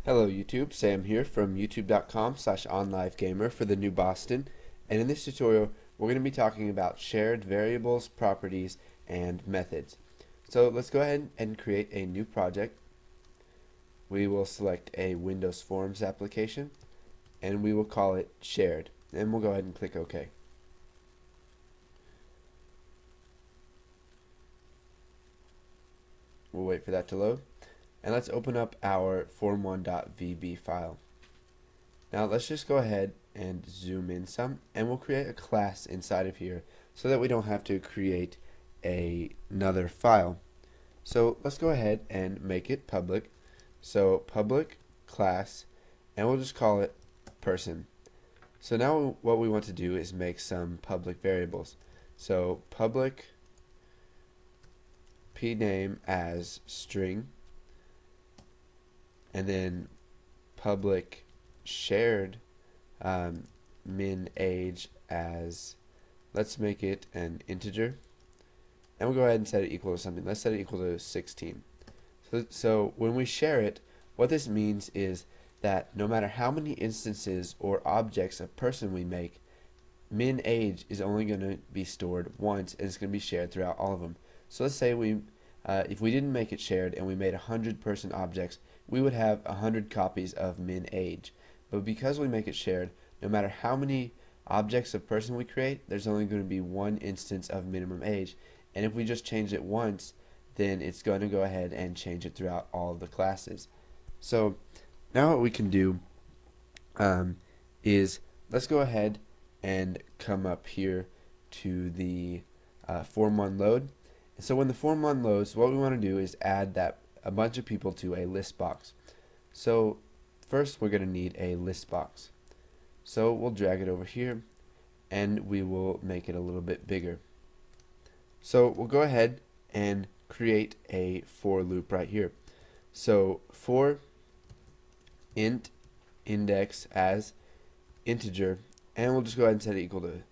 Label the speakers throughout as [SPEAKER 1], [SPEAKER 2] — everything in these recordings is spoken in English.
[SPEAKER 1] Hello YouTube, Sam here from youtube.com/onlivegamer for the new Boston, and in this tutorial we're going to be talking about shared variables, properties, and methods. So let's go ahead and create a new project. We will select a Windows Forms application and we will call it shared, and we'll go ahead and click OK. We'll wait for that to load, and let's open up our form1.vb file. Now let's just go ahead and zoom in some, and we'll create a class inside of here so that we don't have to create another file. So let's go ahead and make it public. So public class, and we'll just call it person. So now what we want to do is make some public variables. So public pname as string, and then public shared min age as, let's make it an integer, and we'll go ahead and set it equal to something. Let's set it equal to 16. So when we share it, what this means is that no matter how many instances or objects of person we make, min age is only going to be stored once, and it's going to be shared throughout all of them. So let's say if we didn't make it shared and we made 100 person objects, we would have 100 copies of min age. But because we make it shared, no matter how many objects of person we create, there's only going to be one instance of minimum age. And if we just change it once, then it's going to go ahead and change it throughout all of the classes. So now what we can do is let's go ahead and come up here to the form1 load. So when the form1 loads, what we want to do is add a bunch of people to a list box. So first we're going to need a list box. So we'll drag it over here and we will make it a little bit bigger. So we'll go ahead and create a for loop right here. So for int index as integer, and we'll just go ahead and set it equal to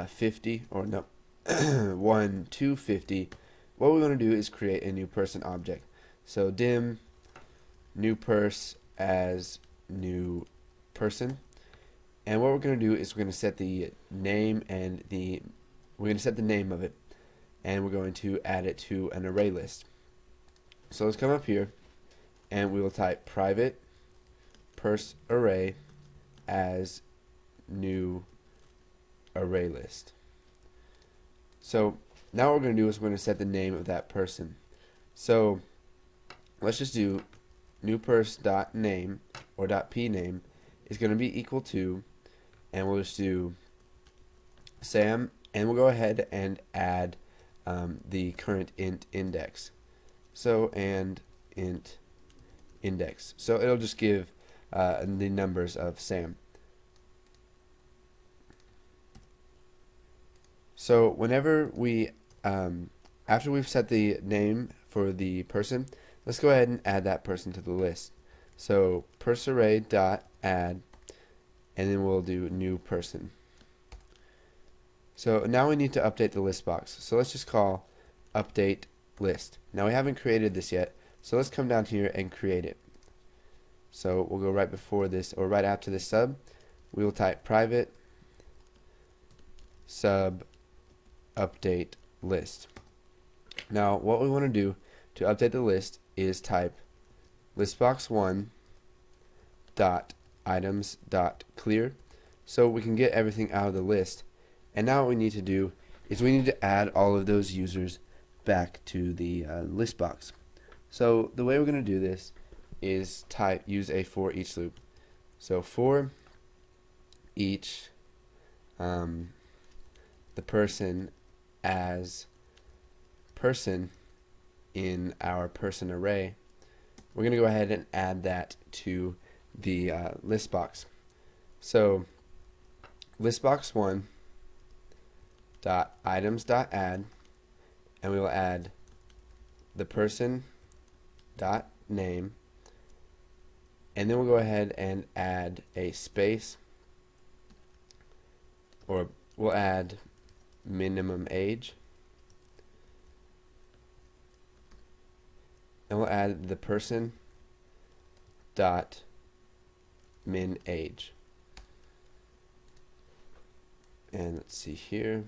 [SPEAKER 1] 50, or no, 1 to 50. What we want to do is create a new person object. So dim new pers as new person, and what we're going to do is we're going to set the name and we're going to set the name of it, and we're going to add it to an array list. So let's come up here and we will type private pers array as new array list. So now what we're going to do is we're going to set the name of that person. So let's just do new pers.name or .pname is going to be equal to, and we'll just do Sam, and we'll go ahead and add the current int index. So and int index. So it'll just give the numbers of Sam. So whenever we, after we've set the name for the person, let's go ahead and add that person to the list. So persArray.add, and then we'll do new person. So now we need to update the list box. So let's just call update list. Now we haven't created this yet, so let's come down here and create it. So we'll go right before this, or right after this sub, we will type private sub update list. Now what we want to do to update the list is type listbox1 dot items dot clear, so we can get everything out of the list. And now what we need to do is we need to add all of those users back to the list box. So the way we're going to do this is use a for each loop. So for each the person as person in our person array, we're going to go ahead and add that to the list box. So listbox1 dot items dot add, and we will add the person dot name, and then we'll go ahead and add a space, or we'll add minimum age, and we'll add the person dot min age. And let's see here.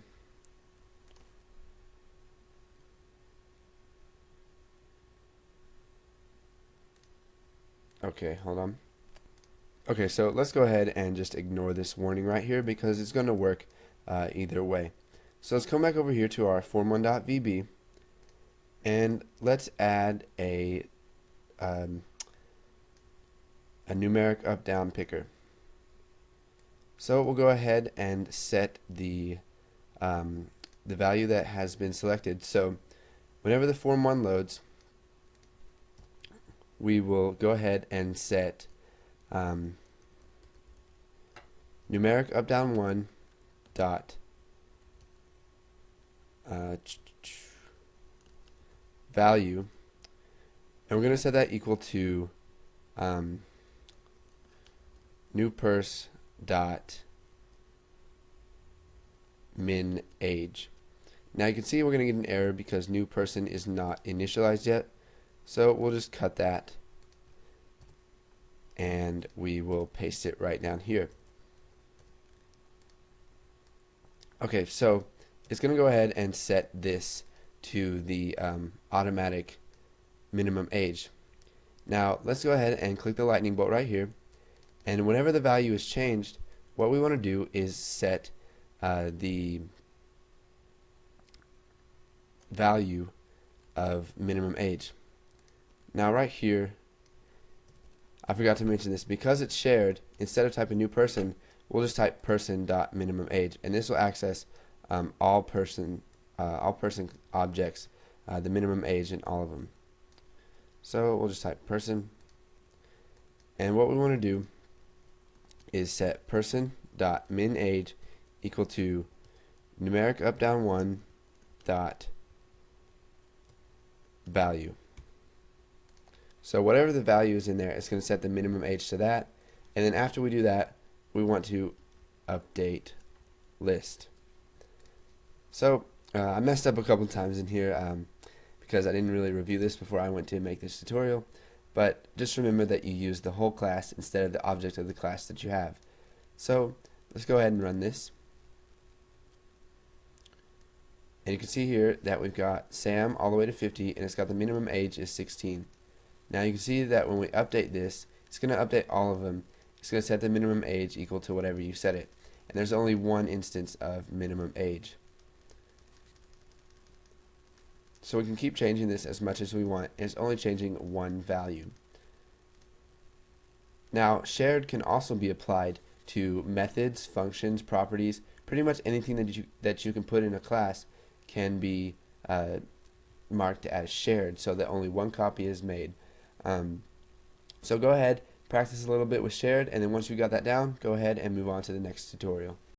[SPEAKER 1] Okay, hold on. Okay, so let's go ahead and just ignore this warning right here because it's going to work either way. So let's come back over here to our form1.vb and let's add a numeric up-down picker. So we'll go ahead and set the value that has been selected. So whenever the form1 loads, we will go ahead and set numeric up down 1 dot value, and we're going to set that equal to new pers dot min age. Now you can see we're going to get an error because new person is not initialized yet, so we'll just cut that and we will paste it right down here. Okay, so it's going to go ahead and set this to the automatic minimum age. Now let's go ahead and click the lightning bolt right here, and whenever the value is changed, what we want to do is set the value of minimum age. Now right here, I forgot to mention this, because it's shared, instead of typing new person, we'll just type person.minimum age, and this will access all person objects, the minimum age in all of them. So we'll just type person, and what we want to do is set person.min age equal to numeric up down 1 dot value. So whatever the value is in there, it's going to set the minimum age to that, and then after we do that, we want to update list. So I messed up a couple times in here because I didn't really review this before I went to make this tutorial, but just remember that you use the whole class instead of the object of the class that you have. So let's go ahead and run this, and you can see here that we've got Sam all the way to 50, and it's got the minimum age is 16. Now you can see that when we update this, it's going to update all of them. It's going to set the minimum age equal to whatever you set it, and there's only one instance of minimum age. So we can keep changing this as much as we want, and it's only changing one value. Now shared can also be applied to methods, functions, properties. Pretty much anything that you can put in a class can be marked as shared, so that only one copy is made. So go ahead, practice a little bit with shared, and then once you got that down, go ahead and move on to the next tutorial.